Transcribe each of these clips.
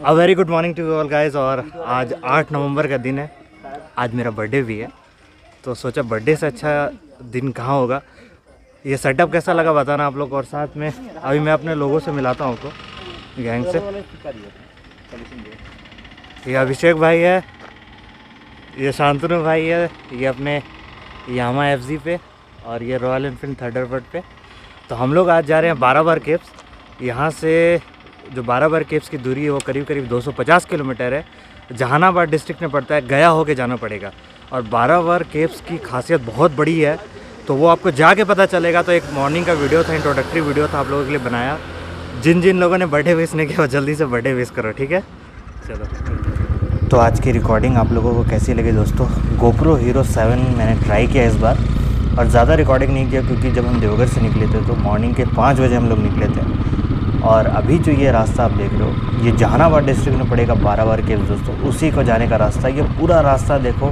A very good morning to all guys. और आज 8 नवंबर का दिन है, आज मेरा बर्थडे भी है। तो सोचा बर्थडे से अच्छा दिन कहाँ होगा। ये सेटअप कैसा लगा बताना आप लोग। और साथ में अभी मैं अपने लोगों से मिलाता हूँ आपको, गैंग से। ये अभिषेक भाई है, ये शांतनु भाई है, ये अपने यामा एफजी पे, और ये रॉयल एनफील्ड थंडरबर्ड पे। तो हम लोग आज जा रहे हैं 12 बार केव्स। यहाँ से जो 12 बार केव्स की दूरी है वो करीब करीब 250 किलोमीटर है। जहानाबाद डिस्ट्रिक्ट में पड़ता है, गया होके जाना पड़ेगा। और 12 बार केव्स की खासियत बहुत बड़ी है, तो वो आपको जाके पता चलेगा। तो एक मॉर्निंग का वीडियो था, इंट्रोडक्टरी वीडियो था आप लोगों के लिए बनाया। जिन जिन लोगों ने बर्थडे विश नहीं किया वो जल्दी से बर्थडे विश करो, ठीक है। चलो, तो आज की रिकॉर्डिंग आप लोगों को कैसी लगी दोस्तों। GoPro Hero 7 मैंने ट्राई किया इस बार, और ज़्यादा रिकॉर्डिंग नहीं किया क्योंकि जब हम देवघर से निकले थे तो मॉर्निंग के 5 बजे हम लोग निकले थे। और अभी जो ये रास्ता आप देख रहे हो, ये जहानाबाद डिस्ट्रिक्ट में पड़ेगा 12 बार केव्स दोस्तों, उसी को जाने का रास्ता। ये पूरा रास्ता देखो,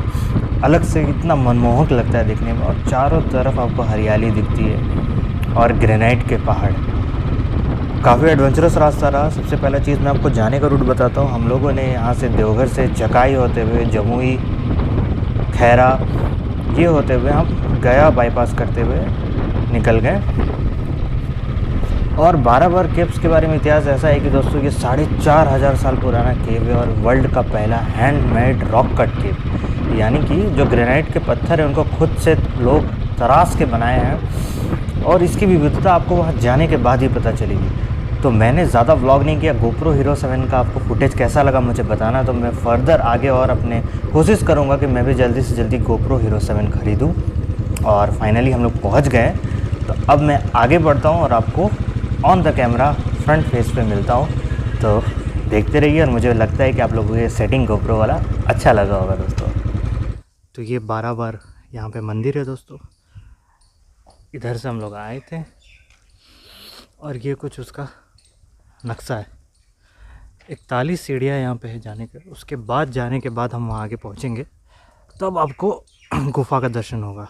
अलग से इतना मनमोहक लगता है देखने में। और चारों तरफ आपको हरियाली दिखती है और ग्रेनाइट के पहाड़। काफ़ी एडवेंचरस रास्ता रहा। सबसे पहला चीज़ मैं आपको जाने का रूट बताता हूँ। हम लोगों ने यहाँ से देवघर से चकाई होते हुए, जमुई, खैरा, ये होते हुए हम गया बाईपास करते हुए निकल गए। और 12 बार केव्स के बारे में इतिहास ऐसा है कि दोस्तों ये 4500 साल पुराना केव है और वर्ल्ड का पहला हैंडमेड रॉक कट केव। यानी कि जो ग्रेनाइट के पत्थर हैं उनको खुद से लोग तराश के बनाए हैं। और इसकी विविधता आपको वहाँ जाने के बाद ही पता चलेगी। तो मैंने ज़्यादा व्लॉग नहीं किया। GoPro Hero 7 का आपको फुटेज कैसा लगा मुझे बताना। तो मैं फर्दर आगे और अपने कोशिश करूँगा कि मैं भी जल्दी से जल्दी GoPro Hero 7 ख़रीदूँ। और फाइनली हम लोग पहुँच गए। तो अब मैं आगे बढ़ता हूँ और आपको on the camera front face पे मिलता हूँ। तो देखते रहिए। और मुझे लगता है कि आप लोगों को ये सेटिंग GoPro वाला अच्छा लगा होगा दोस्तों। तो ये 12 बार यहाँ पे मंदिर है दोस्तों। इधर से हम लोग आए थे और ये कुछ उसका नक्शा है। 41 सीढ़ियाँ यहाँ पे है जाने के। उसके बाद जाने के बाद हम वहाँ आगे पहुँचेंगे, तब आपको गुफा का दर्शन होगा।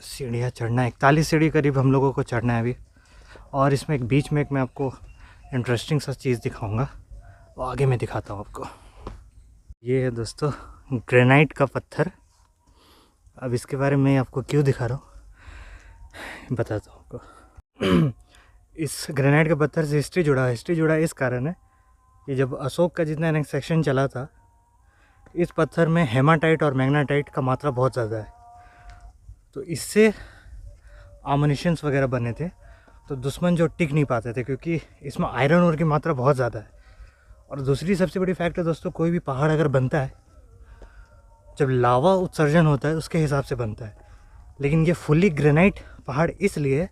सीढ़ियाँ चढ़ना, 41 सीढ़ी करीब हम लोगों को चढ़ना है अभी। और इसमें एक बीच में एक मैं आपको इंटरेस्टिंग सा चीज़ दिखाऊंगा, वो आगे मैं दिखाता हूँ आपको। ये है दोस्तों ग्रेनाइट का पत्थर। अब इसके बारे में आपको क्यों दिखा रहा हूँ बताता हूँ आपको। इस ग्रेनाइट के पत्थर से हिस्ट्री जुड़ा इस कारण है कि जब अशोक का जितना एनेक्सेशन चला था, इस पत्थर में हेमाटाइट और मैग्नेटाइट का मात्रा बहुत ज़्यादा है। तो इससे आमनिशंस वगैरह बने थे, तो दुश्मन जो टिक नहीं पाते थे, क्योंकि इसमें आयरन ओर की मात्रा बहुत ज़्यादा है। और दूसरी सबसे बड़ी फैक्ट है दोस्तों, कोई भी पहाड़ अगर बनता है, जब लावा उत्सर्जन होता है उसके हिसाब से बनता है। लेकिन ये फुल्ली ग्रेनाइट पहाड़ इसलिए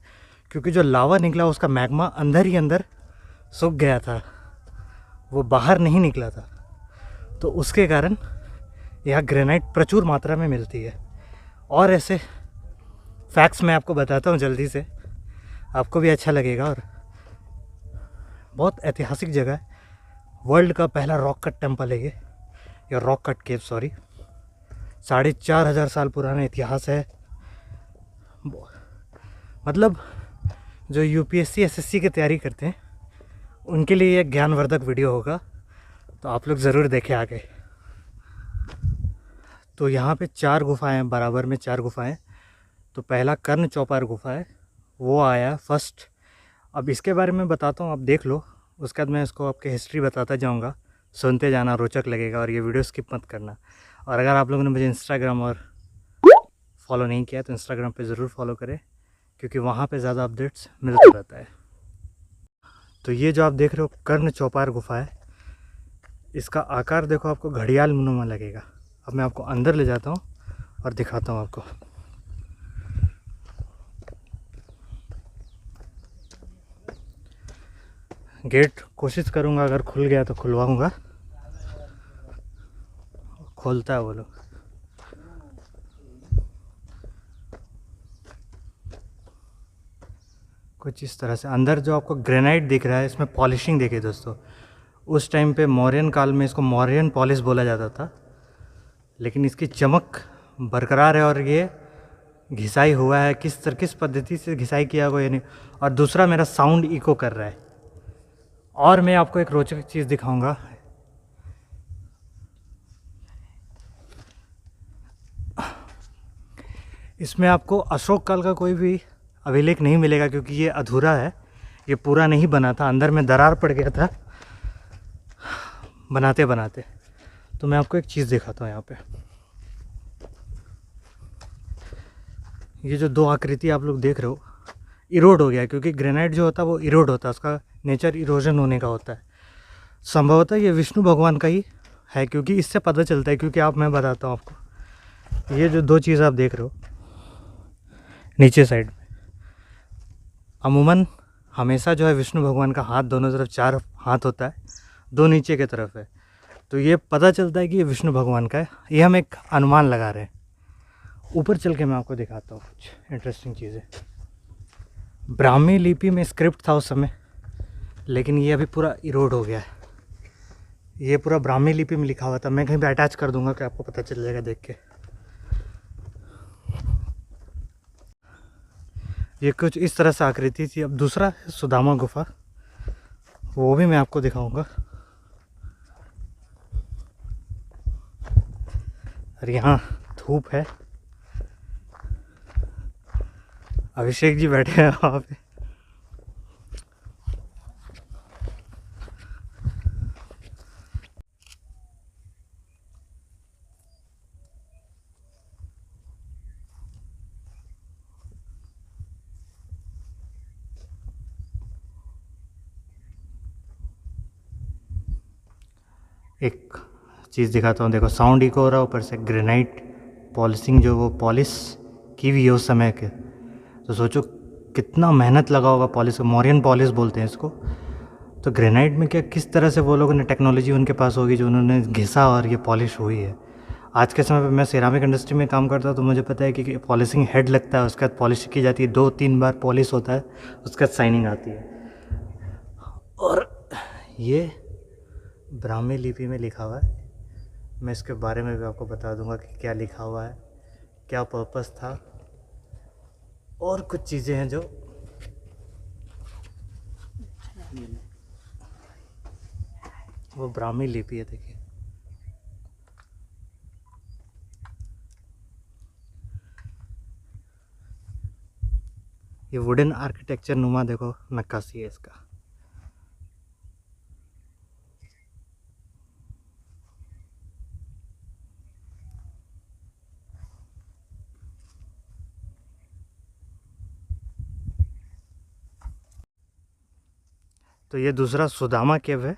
क्योंकि जो लावा निकला उसका मैग्मा अंदर ही अंदर सूख गया था, वो बाहर नहीं निकला था। तो उसके कारण यहाँ ग्रेनाइट प्रचुर मात्रा में मिलती है। और ऐसे फैक्ट्स मैं आपको बताता हूँ जल्दी से, आपको भी अच्छा लगेगा। और बहुत ऐतिहासिक जगह है। वर्ल्ड का पहला रॉक कट टेम्पल है ये, या रॉक कट केव सॉरी। 4500 साल पुराना इतिहास है। मतलब जो UPSC SSC की तैयारी करते हैं उनके लिए एक ज्ञानवर्धक वीडियो होगा, तो आप लोग ज़रूर देखें आगे। तो यहाँ पे 4 गुफाएं हैं, बराबर में 4 गुफाएं। तो पहला कर्ण चौपार गुफा है, वो आया फर्स्ट। अब इसके बारे में बताता हूँ, आप देख लो। उसके बाद मैं इसको आपके हिस्ट्री बताता जाऊँगा, सुनते जाना, रोचक लगेगा। और ये वीडियो स्किप मत करना। और अगर आप लोगों ने मुझे इंस्टाग्राम और फॉलो नहीं किया तो इंस्टाग्राम पे ज़रूर फॉलो करें, क्योंकि वहाँ पे ज़्यादा अपडेट्स मिलता रहता है। तो ये जो आप देख रहे हो कर्ण चौपार गुफा है, इसका आकार देखो, आपको घड़ियाल नुमा लगेगा। अब मैं आपको अंदर ले जाता हूँ और दिखाता हूँ आपको। गेट कोशिश करूँगा, अगर खुल गया तो खुलवाऊँगा। खोलता है वो लोग। कुछ इस तरह से अंदर जो आपको ग्रेनाइट दिख रहा है, इसमें पॉलिशिंग देखिए दोस्तों। उस टाइम पे मौर्यन काल में इसको मौर्यन पॉलिश बोला जाता था, लेकिन इसकी चमक बरकरार है। और ये घिसाई हुआ है, किस पद्धति से घिसाई किया हुआ है नहीं। और दूसरा मेरा साउंड इको कर रहा है। और मैं आपको एक रोचक चीज़ दिखाऊंगा। इसमें आपको अशोक काल का कोई भी अभिलेख नहीं मिलेगा क्योंकि ये अधूरा है, ये पूरा नहीं बना था, अंदर में दरार पड़ गया था बनाते बनाते। तो मैं आपको एक चीज़ दिखाता हूँ यहाँ पे। ये जो दो आकृति आप लोग देख रहे हो इरोड हो गया है, क्योंकि ग्रेनाइट जो होता है वो इरोड होता है, उसका नेचर इरोजन होने का होता है। संभवतः ये विष्णु भगवान का ही है, क्योंकि इससे पता चलता है। क्योंकि मैं बताता हूँ आपको, ये जो दो चीज़ आप देख रहे हो नीचे साइड में, अमूमन हमेशा जो है विष्णु भगवान का हाथ दोनों तरफ 4 हाथ होता है, 2 नीचे की तरफ है। तो ये पता चलता है कि ये विष्णु भगवान का है। ये हम एक अनुमान लगा रहे हैं। ऊपर चल के मैं आपको दिखाता हूँ कुछ इंटरेस्टिंग चीज़ें। ब्राह्मी लिपि में स्क्रिप्ट था उस समय, लेकिन ये अभी पूरा इरोड हो गया है। ये पूरा ब्राह्मी लिपि में लिखा हुआ था। मैं कहीं पे अटैच कर दूंगा कि आपको पता चल जाएगा देख के। ये कुछ इस तरह से आकृति थी। अब दूसरा है सुदामा गुफा, वो भी मैं आपको दिखाऊंगा। और यहाँ धूप है, अभिषेक जी बैठे हैं वहाँ पे। एक चीज़ दिखाता हूँ, देखो साउंड इको हो रहा है, ऊपर से ग्रेनाइट पॉलिशिंग जो वो पॉलिश की हुई है उस समय के। तो सोचो कितना मेहनत लगा होगा पॉलिश, मौर्यन पॉलिश बोलते हैं इसको। तो ग्रेनाइट में क्या किस तरह से वो लोगों ने टेक्नोलॉजी उनके पास होगी जो उन्होंने घिसा और ये पॉलिश हुई है। आज के समय पे मैं सिरामिक इंडस्ट्री में काम करता हूँ, तो मुझे पता है कि पॉलिशिंग हेड लगता है, उसके बाद पॉलिश की जाती है, 2-3 बार पॉलिश होता है, उसके बाद शाइनिंग आती है। और ये ब्राह्मी लिपि में लिखा हुआ है। मैं इसके बारे में भी आपको बता दूंगा कि क्या लिखा हुआ है, क्या पर्पस था, और कुछ चीज़ें हैं जो वो ब्राह्मी लिपि है। देखिए ये वुडन आर्किटेक्चर नुमा, देखो नक्काशी है इसका। तो ये दूसरा सुदामा केव है।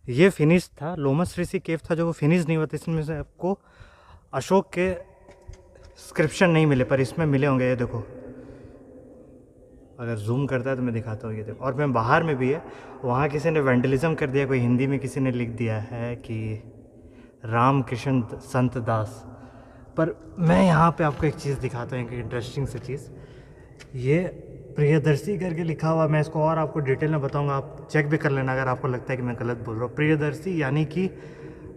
ये फिनिश था, लोमस ऋषि केव था जो वो फिनिश नहीं हुआ था। इसमें से आपको अशोक के इंस्क्रिप्शन नहीं मिले, पर इसमें मिले होंगे। ये देखो, अगर जूम करता है तो मैं दिखाता हूँ, ये देखो। और मैं बाहर में भी है, वहाँ किसी ने वेंडलिज्म कर दिया, कोई हिंदी में किसी ने लिख दिया है कि रामकृष्ण संत दास। पर मैं यहाँ पे आपको एक चीज़ दिखाता हूँ, एक इंटरेस्टिंग सी चीज़। ये प्रियदर्शी करके लिखा हुआ, मैं इसको और आपको डिटेल में बताऊंगा, आप चेक भी कर लेना अगर आपको लगता है कि मैं गलत बोल रहा हूँ। प्रियदर्शी यानी कि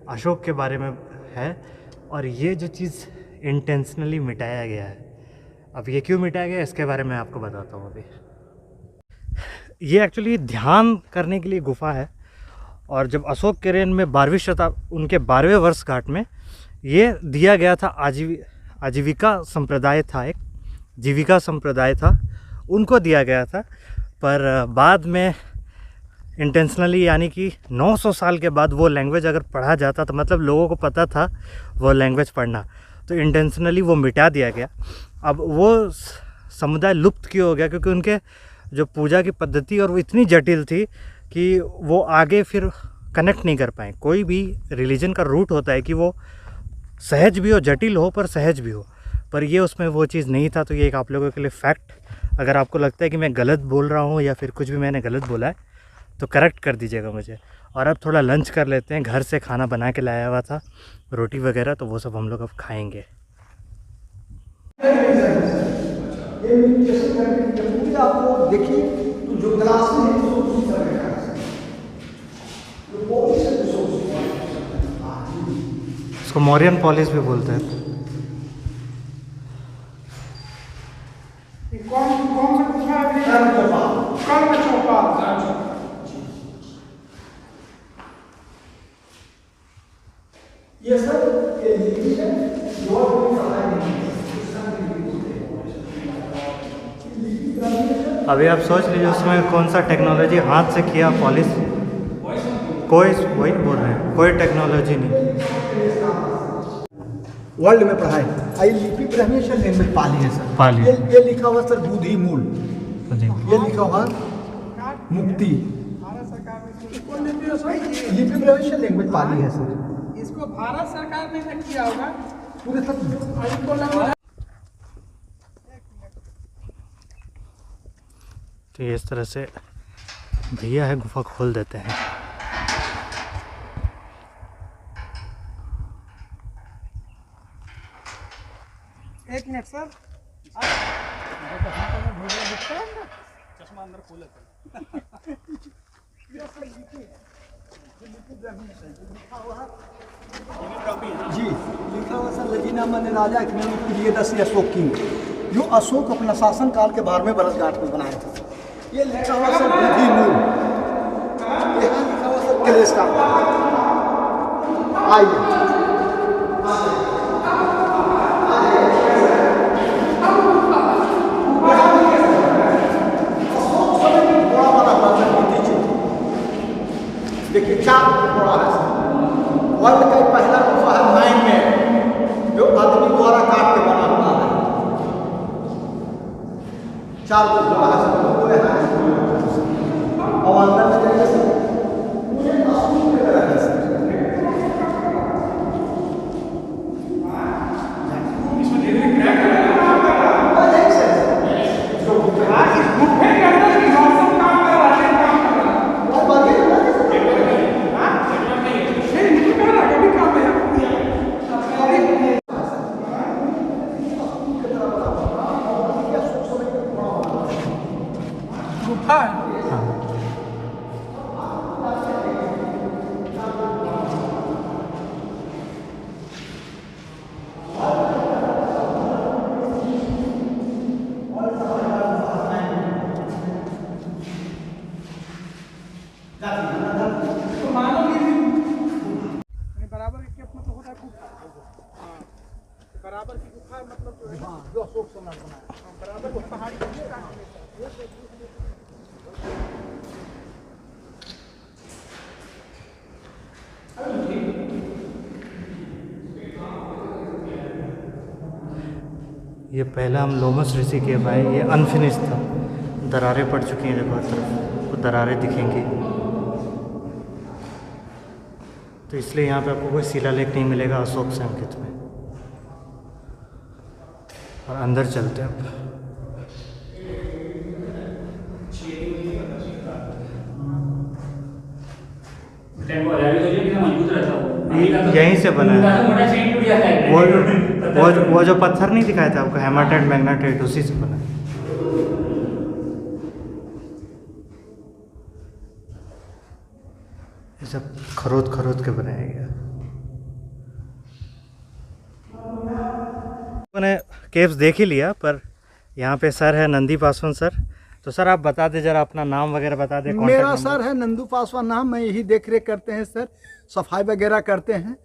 अशोक के बारे में है। और ये जो चीज़ इंटेंशनली मिटाया गया है। अब ये क्यों मिटाया गया इसके बारे में आपको बताता हूँ अभी। ये एक्चुअली ध्यान करने के लिए गुफा है। और जब अशोक के रेन में 12वीं शताब्दी, उनके 12वें वर्षगांठ में ये दिया गया था। आजीविका संप्रदाय था, एक जीविका संप्रदाय था, उनको दिया गया था। पर बाद में इंटेंशनली, यानी कि 900 साल के बाद वो लैंग्वेज अगर पढ़ा जाता तो मतलब लोगों को पता था वो लैंग्वेज पढ़ना, तो इंटेंशनली वो मिटा दिया गया। अब वो समुदाय लुप्त क्यों हो गया? क्योंकि उनके जो पूजा की पद्धति और वो इतनी जटिल थी कि वो आगे फिर कनेक्ट नहीं कर पाए। कोई भी रिलीजन का रूट होता है कि वो सहज भी हो, जटिल हो, पर सहज भी हो। पर ये उसमें वो चीज़ नहीं था। तो ये एक आप लोगों के लिए फैक्ट, अगर आपको लगता है कि मैं गलत बोल रहा हूँ या फिर कुछ भी मैंने गलत बोला है तो करेक्ट कर दीजिएगा मुझे। और अब थोड़ा लंच कर लेते हैं। घर से खाना बना के लाया हुआ था, रोटी वगैरह, तो वो सब हम लोग अब खाएंगे। आपको देखिए तो जो ग्लास में है तो उसी तरह का इसको मौर्यन पॉलिश भी बोलते हैं। अभी आप सोच लीजिए उसमें कौन सा टेक्नोलॉजी हाथ से किया पॉलिश, कोई वही बोल रहे हैं, कोई टेक्नोलॉजी नहीं। वर्ल्ड में पढ़ाई आई लिपि ब्राह्मी सर लैंग्वेज पाली है सर। पाली। ये लिखा हुआ सर बुद्धि मूल, ये लिखा हुआ मुक्ति। लिपि ब्राह्मी सर लैंग्वेज पाली है सर। इसको भारत सरकार ने न किया होगा पूरे सब। तो ये इस तरह से भैया है गुफा खोल देते हैं। एक मिनट सर, चश्मा अंदर खोले जी लिखा हुआ सर लगीनामा ने राजा प्रियदर्शी अशोक की, जो अशोक अपना शासन काल के 12वें बरसगांठ में बनाए थे। ये लिखा हुआ सर बुद्धि मूल, यहाँ लिखा हुआ सर कलेश का। आइए देखिए 4 घोड़ा है सर। वर्ल्ड का पहला गुफा है माइन में, जो आदमी द्वारा काट के बना हुआ है। 4 घोड़ा है सर, पूरे हैं और अंदर में जाइए सर पूरे अशोक की तरह है सर। बराबर के मतलब होता है गुफा। हाँ, बराबर की गुफा मतलब जो है जो अशोक सम्राट बनाया बराबर वो पहाड़ी को ये काट ये पहला हम लोमस ऋषि के भाई, ये अनफिनिश था, दरारें पड़ चुकी हैं, देखो हर तरफ वो दरारें दिखेंगी। तो इसलिए यहाँ पे आपको कोई शिलालेख नहीं मिलेगा अशोक से अंकित में। और अंदर चलते हैं अब। यहीं से बना है वो जो पत्थर नहीं दिखाया था आपको, हेमाटाइट मैग्नेटाइट, उसी से बना है। ये सब खरोद खरोद के बनाया गया। मैंने केव्स देख ही लिया, पर यहाँ पे सर है नंदी पासवान सर। तो सर आप बता दें जरा, अपना नाम वगैरह बता दें। मेरा सर है नंदू पासवान नाम, मैं यही देख रेख करते हैं सर, सफाई वगैरह करते हैं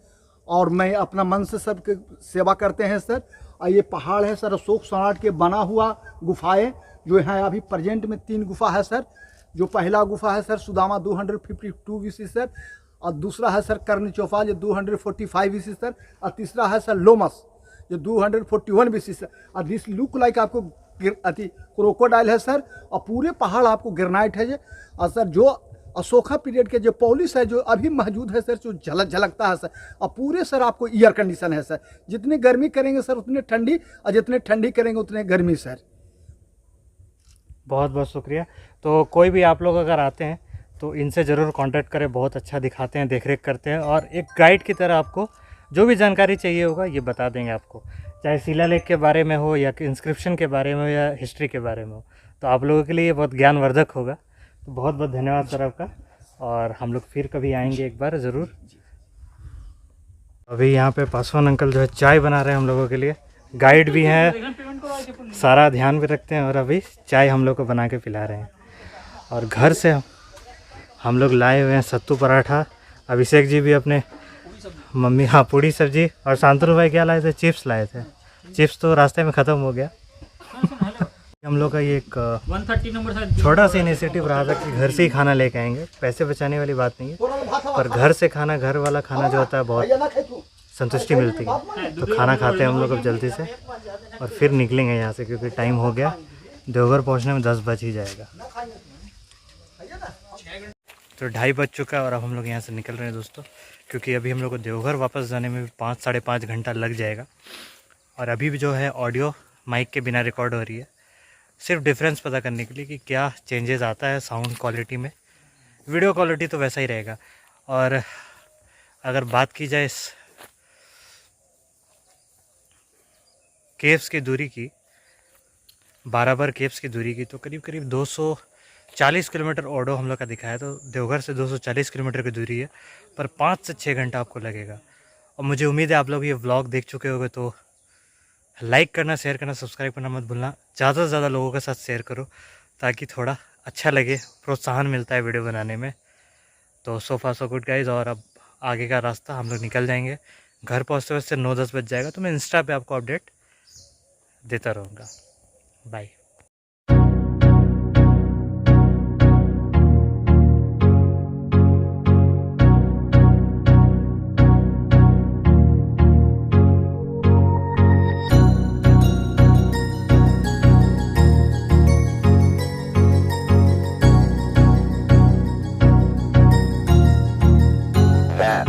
और मैं अपना मन से सबके सेवा करते हैं सर। और ये पहाड़ है सर अशोक सम्राट के बना हुआ गुफाएं, जो यहाँ अभी प्रेजेंट में 3 गुफा है सर। जो पहला गुफा है सर सुदामा 252 BC सर, और दूसरा है सर कर्ण चौपाल जो 245 BC सर, और तीसरा है सर लोमस जो 241 BC सर। और दिस लुक लाइक आपको क्रोकोडाइल है सर, और पूरे पहाड़ आपको ग्रेनाइट है। और सर जो अशोका पीरियड के जो पॉलिश है जो अभी मौजूद है सर, जो झलकता है सर। और पूरे सर आपको एयर कंडीशन है सर, जितनी गर्मी करेंगे सर उतनी ठंडी, और जितने ठंडी करेंगे उतने गर्मी सर। बहुत बहुत शुक्रिया। तो कोई भी आप लोग अगर आते हैं तो इनसे ज़रूर कांटेक्ट करें, बहुत अच्छा दिखाते हैं, देख रेख करते हैं, और एक गाइड की तरह आपको जो भी जानकारी चाहिए होगा ये बता देंगे आपको, चाहे शिलालेख के बारे में हो या इंस्क्रिप्शन के बारे में हो या हिस्ट्री के बारे में हो। तो आप लोगों के लिए ये बहुत ज्ञानवर्धक होगा। तो बहुत बहुत धन्यवाद सर आपका, और हम लोग फिर कभी आएंगे एक बार ज़रूर। अभी यहाँ पे पासवान अंकल जो है चाय बना रहे हैं हम लोगों के लिए, गाइड भी हैं, सारा ध्यान भी रखते हैं, और अभी चाय हम लोग को बना के पिला रहे हैं। और घर से हम लोग लाए हुए हैं सत्तू पराठा, अभिषेक जी भी अपने मम्मी, हाँ पूड़ी सब्जी, और शांतनु भाई क्या लाए थे, चिप्स लाए थे। चिप्स तो रास्ते में ख़त्म हो गया। हम लोग का ये एक 130 नंबर शायद छोटा सा इनिशिएटिव रहा था कि घर से ही खाना लेके आएंगे। पैसे बचाने वाली बात नहीं है, पर घर से खाना, घर वाला खाना जो होता है बहुत संतुष्टि मिलती है। तो खाना खाते हैं हम लोग अब जल्दी से और फिर निकलेंगे यहाँ से, क्योंकि टाइम हो गया। देवघर पहुँचने में 10 बज ही जाएगा। तो 2:30 बज चुका है और अब हम लोग यहाँ से निकल रहे हैं दोस्तों, क्योंकि अभी हम लोग को देवघर वापस जाने में 5 साढ़े 5 घंटा लग जाएगा। और अभी भी जो है ऑडियो माइक के बिना रिकॉर्ड हो रही है, सिर्फ डिफरेंस पता करने के लिए कि क्या चेंजेस आता है साउंड क्वालिटी में। वीडियो क्वालिटी तो वैसा ही रहेगा। और अगर बात की जाए इस केव्स की दूरी की, बाराबर केव्स की दूरी की, तो करीब करीब 240 किलोमीटर ऑडो हम लोग का दिखाया। तो देवघर से 240 किलोमीटर की दूरी है, पर 5 से 6 घंटा आपको लगेगा। और मुझे उम्मीद है आप लोग ये व्लॉग देख चुके होंगे, तो लाइक करना, शेयर करना, सब्सक्राइब करना मत भूलना। ज़्यादा से ज़्यादा लोगों के साथ शेयर करो ताकि थोड़ा अच्छा लगे, प्रोत्साहन मिलता है वीडियो बनाने में। तो सो फार सो गुड गाइज। और अब आगे का रास्ता हम लोग निकल जाएंगे। घर पहुँचते हुए 9-10 बज जाएगा। तो मैं इंस्टा पे आपको अपडेट देता रहूँगा। बाय। That